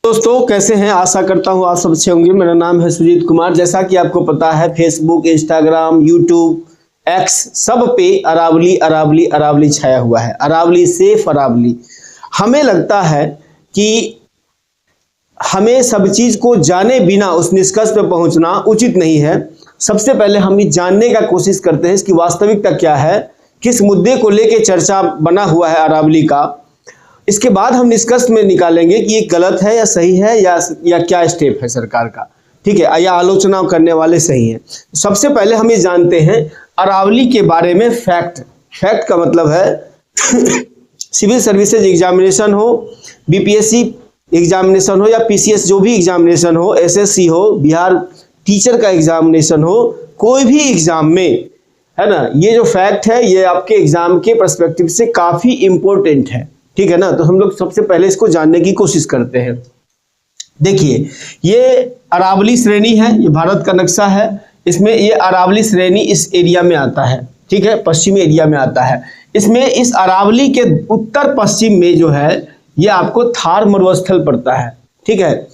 दोस्तों कैसे हैं, आशा करता हूँ आप सब अच्छे होंगे। मेरा नाम है सुजीत कुमार। जैसा कि आपको पता है फेसबुक, इंस्टाग्राम, यूट्यूब, एक्स सब पे अरावली अरावली अरावली छाया हुआ है। अरावली सेफ अरावली। हमें लगता है कि हमें सब चीज को जाने बिना उस निष्कर्ष पे पहुंचना उचित नहीं है। सबसे पहले हम ये जानने का कोशिश करते हैं इसकी वास्तविकता क्या है, किस मुद्दे को लेकर चर्चा बना हुआ है अरावली का। इसके बाद हम निष्कर्ष में निकालेंगे कि ये गलत है या सही है या क्या स्टेप है सरकार का, ठीक है, या आलोचना करने वाले सही हैं। सबसे पहले हम ये जानते हैं अरावली के बारे में फैक्ट। फैक्ट का मतलब है सिविल सर्विसेज एग्जामिनेशन हो, बीपीएससी एग्जामिनेशन हो या पीसीएस जो भी एग्जामिनेशन हो, एसएससी हो, बिहार टीचर का एग्जामिनेशन हो, कोई भी एग्जाम में, है ना, ये जो फैक्ट है ये आपके एग्जाम के पर्सपेक्टिव से काफी इंपॉर्टेंट है, ठीक है ना। तो हम लोग सबसे पहले इसको जानने की कोशिश करते हैं। देखिए ये अरावली श्रेणी है, ये भारत का नक्शा है। इसमें ये अरावली श्रेणी इस एरिया में आता है, ठीक है, पश्चिमी एरिया में आता है। इसमें इस अरावली के उत्तर पश्चिम में जो है ये आपको थार मरुस्थल पड़ता है, ठीक है।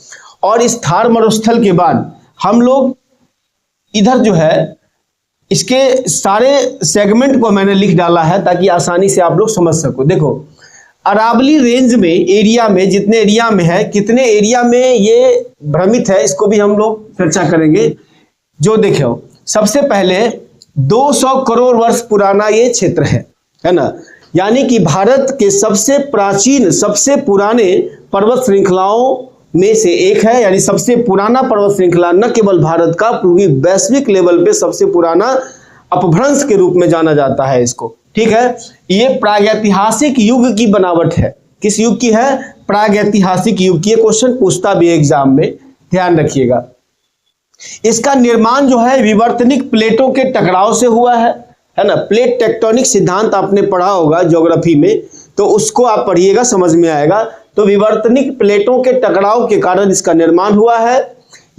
और इस थार मरुस्थल के बाद हम लोग इधर जो है इसके सारे सेगमेंट को मैंने लिख डाला है ताकि आसानी से आप लोग समझ सको। देखो अरावली रेंज में एरिया में जितने एरिया में है, कितने एरिया में ये भ्रमित है, इसको भी हम लोग चर्चा करेंगे। जो देखो सबसे पहले 200 करोड़ वर्ष पुराना ये क्षेत्र है ना, यानी कि भारत के सबसे प्राचीन सबसे पुराने पर्वत श्रृंखलाओं में से एक है। यानी सबसे पुराना पर्वत श्रृंखला न केवल भारत का पूरी वैश्विक लेवल पे सबसे पुराना अपभ्रंश के रूप में जाना जाता है इसको, ठीक है। ये प्रागैतिहासिक युग की बनावट है। किस युग की है? प्रागैतिहासिक युग की। क्वेश्चन पूछता भी एग्जाम में, ध्यान रखिएगा। इसका निर्माण जो है विवर्तनिक प्लेटों के टकराव से हुआ है ना। प्लेट टेक्टोनिक सिद्धांत आपने पढ़ा होगा ज्योग्राफी में, तो उसको आप पढ़िएगा, समझ में आएगा। तो विवर्तनिक प्लेटों के टकराव के कारण इसका निर्माण हुआ है।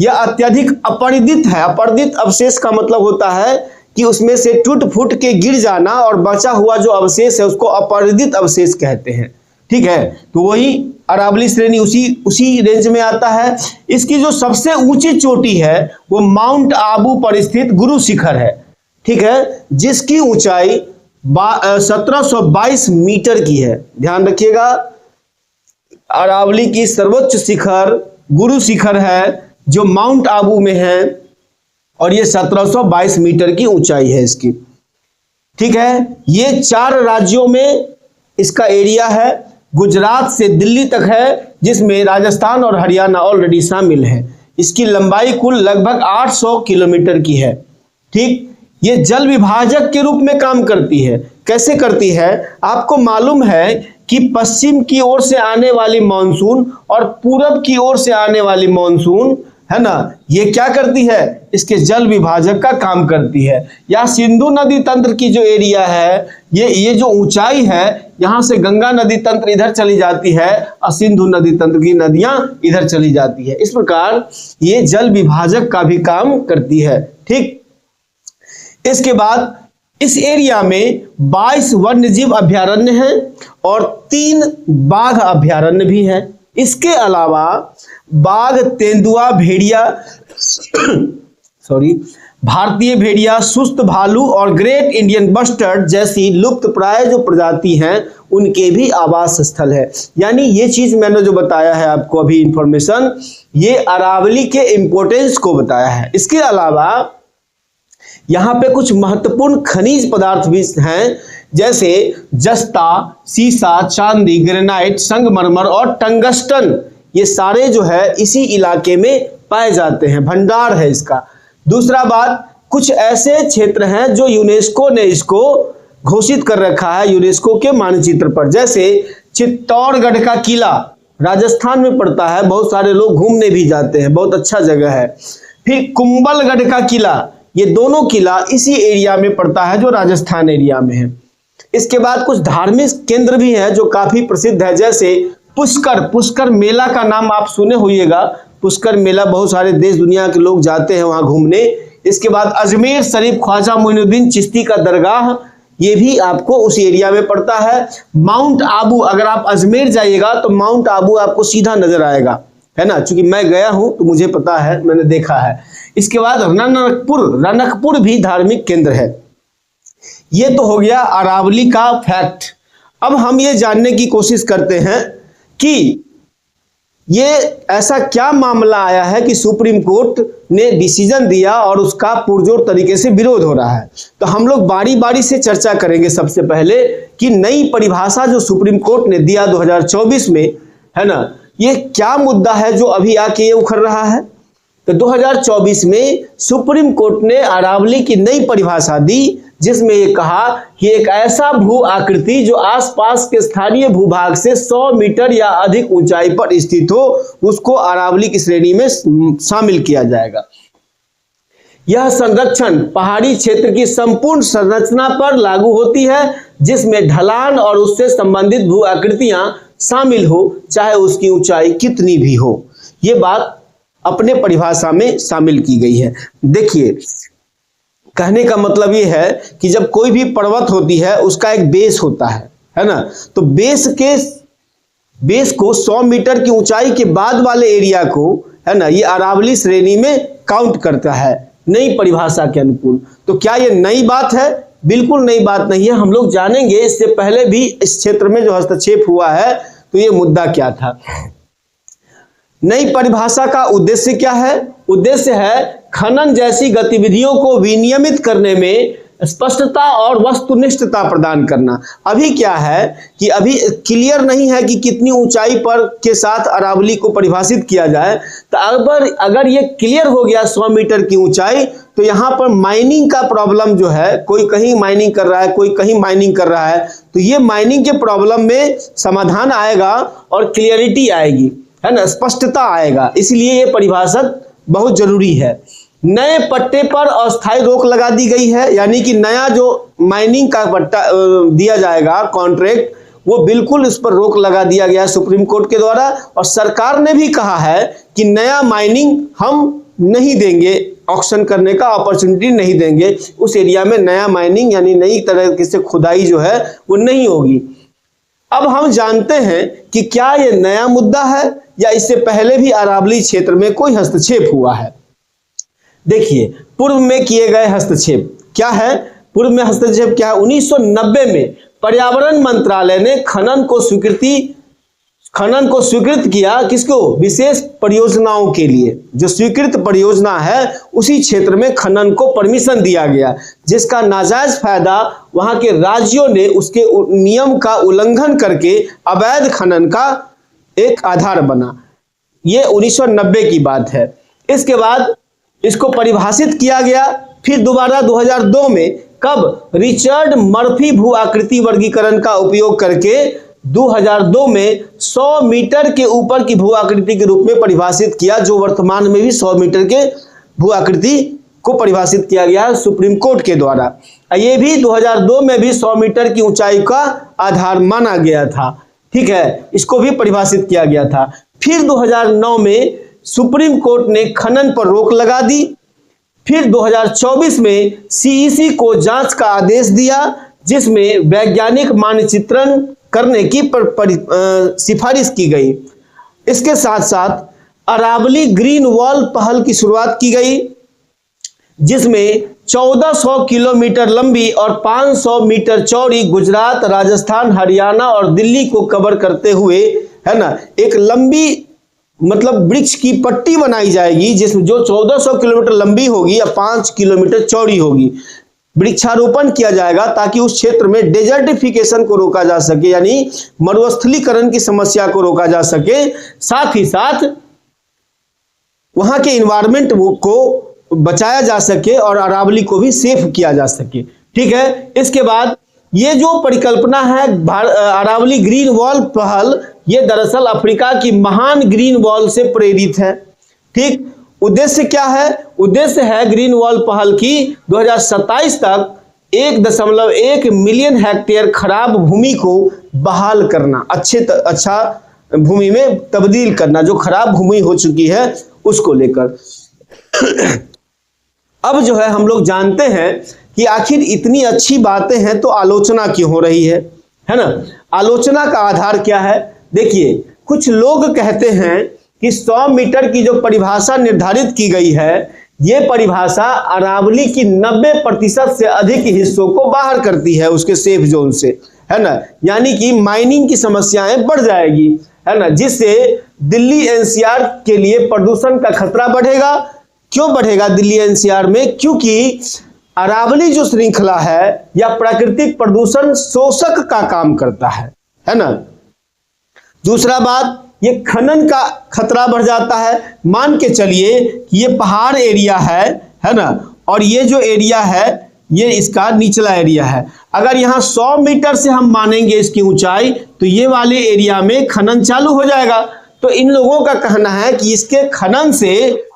यह अत्यधिक अपरदित है। अपरदित अवशेष का मतलब होता है कि उसमें से टूट फूट के गिर जाना और बचा हुआ जो अवशेष है उसको अपरदित अवशेष कहते हैं, ठीक है। तो वही अरावली श्रेणी उसी रेंज में आता है। इसकी जो सबसे ऊंची चोटी है वो माउंट आबू पर स्थित गुरु शिखर है, ठीक है, जिसकी ऊंचाई 1722 मीटर की है। ध्यान रखिएगा अरावली की सर्वोच्च शिखर गुरु शिखर है जो माउंट आबू में है और ये 1722 मीटर की ऊंचाई है इसकी, ठीक है। ये 4 राज्यों में इसका एरिया है। गुजरात से दिल्ली तक है, जिसमें राजस्थान और हरियाणा ऑलरेडी शामिल है। इसकी लंबाई कुल लगभग 800 किलोमीटर की है, ठीक। ये जल विभाजक के रूप में काम करती है। कैसे करती है? आपको मालूम है कि पश्चिम की ओर से आने वाली मानसून और पूरब की ओर से आने वाली मानसून, है ना, ये क्या करती है? इसके जल विभाजक का काम करती है। या सिंधु नदी तंत्र की जो एरिया है, ये जो ऊंचाई है, यहां से गंगा नदी तंत्र इधर चली जाती है और सिंधु नदी तंत्र की नदियां इधर चली जाती है। इस प्रकार ये जल विभाजक का भी काम करती है, ठीक। इसके बाद इस एरिया में 22 वन्यजीव अभयारण्य हैं और 3 बाघ अभयारण्य भी हैं। इसके अलावा बाघ, तेंदुआ, भेड़िया भारतीय भेड़िया, सुस्त भालू और ग्रेट इंडियन बस्टर्ड जैसी लुप्त प्राय जो प्रजाति हैं उनके भी आवास स्थल है। यानी ये चीज मैंने जो बताया है आपको अभी इंफॉर्मेशन, ये अरावली के इंपोर्टेंस को बताया है। इसके अलावा यहाँ पे कुछ महत्वपूर्ण खनिज पदार्थ भी हैं, जैसे जस्ता, सीसा, चांदी, ग्रेनाइट, संगमरमर और टंगस्टन। ये सारे जो है इसी इलाके में पाए जाते हैं, भंडार है इसका। दूसरा बात, कुछ ऐसे क्षेत्र हैं जो यूनेस्को ने इसको घोषित कर रखा है यूनेस्को के मानचित्र पर। जैसे चित्तौड़गढ़ का किला राजस्थान में पड़ता है, बहुत सारे लोग घूमने भी जाते हैं, बहुत अच्छा जगह है। फिर कुंभलगढ़ का किला, ये दोनों किला इसी एरिया में पड़ता है जो राजस्थान एरिया में है। इसके बाद कुछ धार्मिक केंद्र भी हैं जो काफी प्रसिद्ध है, जैसे पुष्कर मेला का नाम आप सुने होइएगा। पुष्कर मेला बहुत सारे देश दुनिया के लोग जाते हैं वहां घूमने। इसके बाद अजमेर शरीफ ख्वाजा मोइनुद्दीन चिश्ती का दरगाह, ये भी आपको उस एरिया में पड़ता है। माउंट आबू, अगर आप अजमेर जाइएगा तो माउंट आबू आपको सीधा नजर आएगा, है ना, चूंकि मैं गया हूं तो मुझे पता है, मैंने देखा है। इसके बाद रनकपुर भी धार्मिक केंद्र है। ये तो हो गया अरावली का फैक्ट। अब हम ये जानने की कोशिश करते हैं कि ये ऐसा क्या मामला आया है कि सुप्रीम कोर्ट ने डिसीजन दिया और उसका पुरजोर तरीके से विरोध हो रहा है। तो हम लोग बारी बारी से चर्चा करेंगे। सबसे पहले कि नई परिभाषा जो सुप्रीम कोर्ट ने दिया 2024 में, है ना, ये क्या मुद्दा है जो अभी आके ये उखड़ रहा है। तो 2024 में सुप्रीम कोर्ट ने अरावली की नई परिभाषा दी, जिसमें ये कहा कि एक ऐसा भू आकृति जो आसपास के स्थानीय भूभाग से 100 मीटर या अधिक ऊंचाई पर स्थित हो, उसको अरावली की श्रेणी में शामिल किया जाएगा। यह संरक्षण पहाड़ी क्षेत्र की संपूर्ण संरचना पर लागू होती है, जिसमें ढलान और उससे संबंधित भू आकृतियां शामिल हो, चाहे उसकी ऊंचाई कितनी भी हो। ये बात अपने परिभाषा में शामिल की गई है। देखिए, कहने का मतलब ये है कि जब कोई भी पर्वत होती है उसका एक बेस होता है ना, तो बेस को 100 मीटर की ऊंचाई के बाद वाले एरिया को, है ना, ये अरावली श्रेणी में काउंट करता है नई परिभाषा के अनुकूल। तो क्या ये नई बात है? बिल्कुल नई बात नहीं है। हम लोग जानेंगे इससे पहले भी इस क्षेत्र में जो हस्तक्षेप हुआ है तो ये मुद्दा क्या था। नई परिभाषा का उद्देश्य क्या है? उद्देश्य है खनन जैसी गतिविधियों को विनियमित करने में स्पष्टता और वस्तुनिष्ठता प्रदान करना। अभी क्या है कि अभी क्लियर नहीं है कि कितनी ऊंचाई पर के साथ अरावली को परिभाषित किया जाए। तो अगर ये क्लियर हो गया 100 मीटर की ऊंचाई, तो यहाँ पर माइनिंग का प्रॉब्लम जो है, कोई कहीं माइनिंग कर रहा है, कोई कहीं माइनिंग कर रहा है, तो ये माइनिंग के प्रॉब्लम में समाधान आएगा और क्लियरिटी आएगी, है ना, स्पष्टता आएगा। इसलिए ये परिभाषा बहुत जरूरी है। नए पट्टे पर अस्थायी रोक लगा दी गई है, यानी कि नया जो माइनिंग का पट्टा दिया जाएगा कॉन्ट्रैक्ट, वो बिल्कुल इस पर रोक लगा दिया गया है सुप्रीम कोर्ट के द्वारा। और सरकार ने भी कहा है कि नया माइनिंग हम नहीं देंगे, ऑक्शन करने का अपॉर्चुनिटी नहीं देंगे। उस एरिया में नया माइनिंग यानी नई तरह से खुदाई जो है वो नहीं होगी। अब हम जानते हैं कि क्या ये नया मुद्दा है या इससे पहले भी अरावली क्षेत्र में कोई हस्तक्षेप हुआ है। देखिए, पूर्व में किए गए हस्तक्षेप क्या है? पूर्व में हस्तक्षेप क्या है? 1990 में पर्यावरण मंत्रालय ने खनन को स्वीकृत किया। किसको? विशेष परियोजनाओं के लिए। जो स्वीकृत परियोजना है उसी क्षेत्र में खनन को परमिशन दिया गया, जिसका नाजायज फायदा वहां के राज्यों ने उसके नियम का उल्लंघन करके अवैध खनन का एक आधार बना। ये 1990 की बात है। इसके बाद इसको परिभाषित किया गया। फिर दोबारा 2002 में, कब? रिचर्ड मर्फी भू आकृति वर्गीकरण का उपयोग करके 2002 में 100 मीटर के ऊपर की भू आकृति के रूप में परिभाषित किया, जो वर्तमान में भी 100 मीटर के भू आकृति को परिभाषित किया गया है सुप्रीम कोर्ट के द्वारा। ये भी 2002 में भी 100 मीटर की ऊंचाई का आधार माना गया था। ठीक है, इसको भी परिभाषित किया गया था। फिर 2009 में सुप्रीम कोर्ट ने खनन पर रोक लगा दी। फिर 2024 में सीईसी को जांच का आदेश दिया, जिसमें वैज्ञानिक मानचित्रण करने की सिफारिश की गई। इसके साथ साथ अरावली ग्रीन वॉल पहल की शुरुआत की गई, जिसमें 1400 किलोमीटर लंबी और 500 मीटर चौड़ी गुजरात, राजस्थान, हरियाणा और दिल्ली को कवर करते हुए, है ना, एक लंबी मतलब वृक्ष की पट्टी बनाई जाएगी, जिसमें जो 1400 किलोमीटर लंबी होगी या 5 किलोमीटर चौड़ी होगी। वृक्षारोपण किया जाएगा ताकि उस क्षेत्र में डेजर्टिफिकेशन को रोका जा सके, यानी मरुस्थलीकरण की समस्या को रोका जा सके। साथ ही साथ वहां के इन्वायरमेंट को बचाया जा सके और अरावली को भी सेफ किया जा सके। ठीक है, इसके बाद ये जो परिकल्पना है अरावली ग्रीन वॉल पहल, ये दरअसल अफ्रीका की महान ग्रीन वॉल से प्रेरित है। ठीक, उद्देश्य क्या है? उद्देश्य है ग्रीन वॉल पहल की 2027 तक 1.1 मिलियन हेक्टेयर खराब भूमि को बहाल करना, अच्छा भूमि में तब्दील करना, जो खराब भूमि हो चुकी है उसको लेकर। अब जो है हम लोग जानते हैं कि आखिर इतनी अच्छी बातें हैं तो आलोचना क्यों हो रही है ना? आलोचना का आधार क्या है? देखिए, कुछ लोग कहते हैं कि 100 मीटर की जो परिभाषा निर्धारित की गई है, ये परिभाषा अरावली की 90% से अधिक हिस्सों को बाहर करती है उसके सेफ जोन से, है ना। यानी कि माइनिंग की समस्याएं बढ़ जाएगी, है ना, जिससे दिल्ली एनसीआर के लिए प्रदूषण का खतरा बढ़ेगा। क्यों बढ़ेगा दिल्ली एनसीआर में? क्योंकि अरावली जो श्रृंखला है या प्राकृतिक प्रदूषण शोषक का काम करता है ना। दूसरा बात, ये खनन का खतरा बढ़ जाता है। मान के चलिए कि ये पहाड़ एरिया है ना, और ये जो एरिया है ये इसका निचला एरिया है। अगर यहाँ 100 मीटर से हम मानेंगे इसकी ऊंचाई, तो ये वाले एरिया में खनन चालू हो जाएगा। तो इन लोगों का कहना है कि इसके खनन से,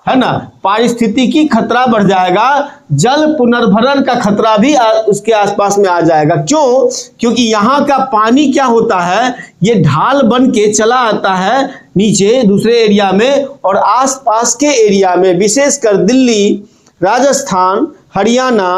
है ना, पारिस्थितिकी खतरा बढ़ जाएगा, जल पुनर्भरण का खतरा भी उसके आसपास में आ जाएगा। क्यों? क्योंकि यहाँ का पानी क्या होता है, ये ढाल बन के चला आता है नीचे दूसरे एरिया में, और आसपास के एरिया में विशेषकर दिल्ली, राजस्थान, हरियाणा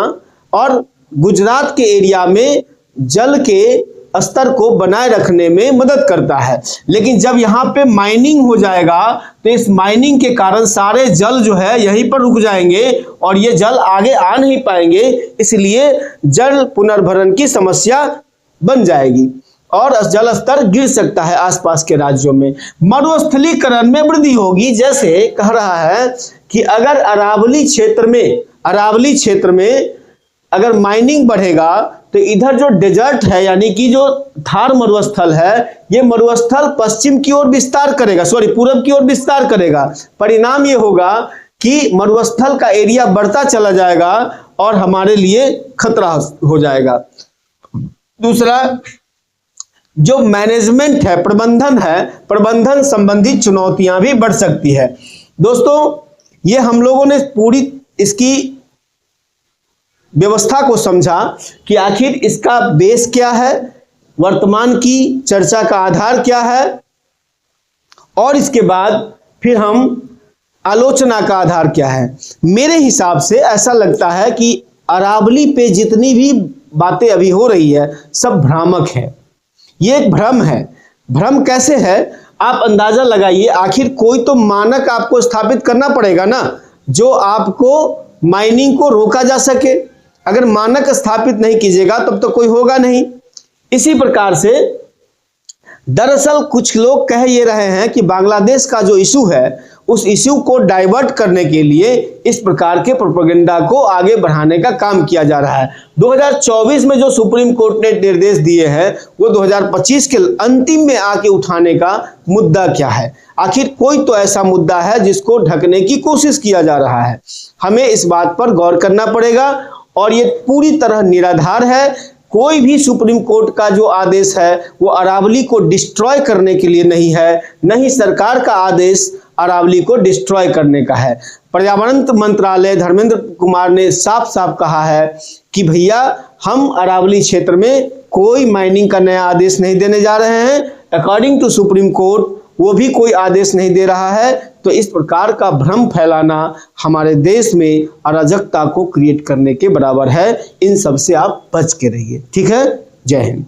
और गुजरात के एरिया में जल के स्तर को बनाए रखने में मदद करता है। लेकिन जब यहाँ पे माइनिंग हो जाएगा तो इस माइनिंग के कारण सारे जल जो है यहीं पर रुक जाएंगे और ये जल आगे आ नहीं पाएंगे, इसलिए जल पुनर्भरण की समस्या बन जाएगी और जल स्तर गिर सकता है आसपास के राज्यों में। मरुस्थलीकरण में वृद्धि होगी। जैसे कह रहा है कि अगर अरावली क्षेत्र में अगर माइनिंग बढ़ेगा तो इधर जो डेजर्ट है, यानी कि जो थार मरुस्थल है, ये मरुस्थल पश्चिम की ओर विस्तार करेगा, पूरब की ओर विस्तार करेगा। परिणाम ये होगा कि मरुस्थल का एरिया बढ़ता चला जाएगा और हमारे लिए खतरा हो जाएगा। दूसरा, जो मैनेजमेंट है, प्रबंधन संबंधी चुनौतियां भी बढ़ सकती है। दोस्तों, ये हम लोगों ने पूरी इसकी व्यवस्था को समझा कि आखिर इसका बेस क्या है, वर्तमान की चर्चा का आधार क्या है, और इसके बाद फिर हम आलोचना का आधार क्या है। मेरे हिसाब से ऐसा लगता है कि अरावली पे जितनी भी बातें अभी हो रही है सब भ्रामक है। ये एक भ्रम है। भ्रम कैसे है आप अंदाजा लगाइए। आखिर कोई तो मानक आपको स्थापित करना पड़ेगा ना, जो आपको माइनिंग को रोका जा सके। अगर मानक स्थापित नहीं कीजिएगा तब तो कोई होगा नहीं। इसी प्रकार से दरअसल कुछ लोग कह ये रहे हैं कि बांग्लादेश का जो इशू है उस इशू को डाइवर्ट करने के लिए इस प्रकार के प्रोपेगेंडा को आगे बढ़ाने का काम किया जा रहा है। 2024 में जो सुप्रीम कोर्ट ने निर्देश दिए हैं वो 2025 के अंतिम में आके उठाने का मुद्दा क्या है। आखिर कोई तो ऐसा मुद्दा है जिसको ढकने की कोशिश किया जा रहा है। हमें इस बात पर गौर करना पड़ेगा और ये पूरी तरह निराधार है। कोई भी सुप्रीम कोर्ट का जो आदेश है वो अरावली को डिस्ट्रॉय करने के लिए नहीं है, नहीं सरकार का आदेश अरावली को डिस्ट्रॉय करने का है। पर्यावरण मंत्रालय धर्मेंद्र कुमार ने साफ साफ कहा है कि भैया हम अरावली क्षेत्र में कोई माइनिंग का नया आदेश नहीं देने जा रहे हैं। अकॉर्डिंग टू सुप्रीम कोर्ट वो भी कोई आदेश नहीं दे रहा है। तो इस प्रकार का भ्रम फैलाना हमारे देश में अराजकता को क्रिएट करने के बराबर है। इन सब से आप बच के रहिए। ठीक है, जय हिंद।